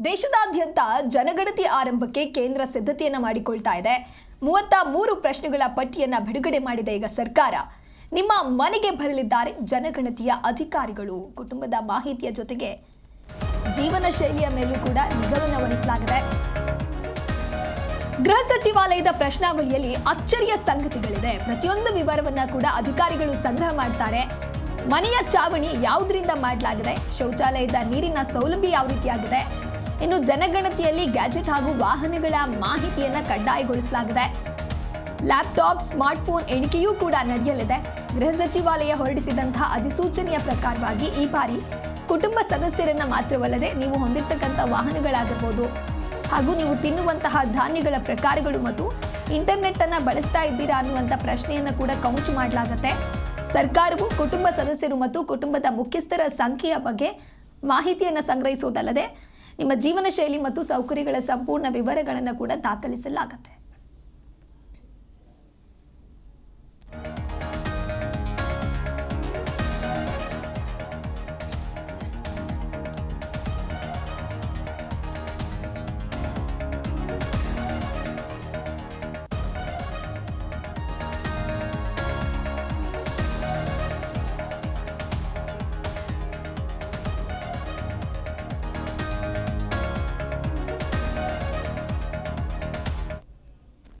ದೇಶದಾದ್ಯಂತ ಜನಗಣತಿ ಆರಂಭಕ್ಕೆ ಕೇಂದ್ರ ಸಿದ್ಧತೆಯನ್ನ ಮಾಡಿಕೊಳ್ತಾ ಇದೆ. 33 ಪ್ರಶ್ನೆಗಳ ಪಟ್ಟಿಯನ್ನ ಬಿಡುಗಡೆ ಮಾಡಿದೆ ಈಗ ಸರ್ಕಾರ. ನಿಮ್ಮ ಮನೆಗೆ ಬರಲಿದ್ದಾರೆ ಜನಗಣತಿಯ ಅಧಿಕಾರಿಗಳು. ಕುಟುಂಬದ ಮಾಹಿತಿಯ ಜೊತೆಗೆ ಜೀವನ ಶೈಲಿಯ ಮೇಲೂ ಕೂಡ ನಿಗಾವನ್ನ ವಹಿಸಲಾಗಿದೆ. ಗೃಹ ಸಚಿವಾಲಯದ ಪ್ರಶ್ನಾವಳಿಯಲ್ಲಿ ಅಚ್ಚರಿಯ ಸಂಗತಿಗಳಿದೆ. ಪ್ರತಿಯೊಂದು ವಿವರವನ್ನ ಕೂಡ ಅಧಿಕಾರಿಗಳು ಸಂಗ್ರಹ ಮಾಡ್ತಾರೆ. ಮನೆಯ ಚಾವಣಿ ಯಾವುದರಿಂದ ಮಾಡಲಾಗಿದೆ, ಶೌಚಾಲಯದ ನೀರಿನ ಸೌಲಭ್ಯ ಯಾವ ರೀತಿಯಾಗಿದೆ, ಇನ್ನು ಜನಗಣತಿಯಲ್ಲಿ ಗ್ಯಾಜೆಟ್ ಹಾಗೂ ವಾಹನಗಳ ಮಾಹಿತಿಯನ್ನ ಕಡ್ಡಾಯಗೊಳಿಸಲಾಗಿದೆ. ಲ್ಯಾಪ್ಟಾಪ್, ಸ್ಮಾರ್ಟ್ಫೋನ್ ಎಣಿಕೆಯೂ ಕೂಡ ನಡೆಯಲಿದೆ. ಗೃಹ ಸಚಿವಾಲಯ ಹೊರಡಿಸಿದಂತಹ ಅಧಿಸೂಚನೆಯ ಪ್ರಕಾರವಾಗಿ ಈ ಬಾರಿ ಕುಟುಂಬ ಸದಸ್ಯರನ್ನ ಮಾತ್ರವಲ್ಲದೆ ನೀವು ಹೊಂದಿರತಕ್ಕಂಥ ವಾಹನಗಳಾಗಿರ್ಬೋದು ಹಾಗೂ ನೀವು ತಿನ್ನುವಂತಹ ಧಾನ್ಯಗಳ ಪ್ರಕಾರಗಳು ಮತ್ತು ಇಂಟರ್ನೆಟ್ ಅನ್ನ ಬಳಸ್ತಾ ಇದ್ದೀರಾ ಅನ್ನುವಂಥ ಪ್ರಶ್ನೆಯನ್ನು ಕೂಡ ಕೌಂಟ್ ಮಾಡಲಾಗುತ್ತೆ. ಸರ್ಕಾರವು ಕುಟುಂಬ ಸದಸ್ಯರು ಮತ್ತು ಕುಟುಂಬದ ಮುಖ್ಯಸ್ಥರ ಸಂಖ್ಯೆಯ ಬಗ್ಗೆ ಮಾಹಿತಿಯನ್ನು ಸಂಗ್ರಹಿಸುವುದಲ್ಲದೆ ನಿಮ್ಮ ಜೀವನ ಶೈಲಿ ಮತ್ತು ಸೌಕರ್ಯಗಳ ಸಂಪೂರ್ಣ ವಿವರಗಳನ್ನು ಕೂಡ ದಾಖಲಿಸಲಾಗುತ್ತೆ.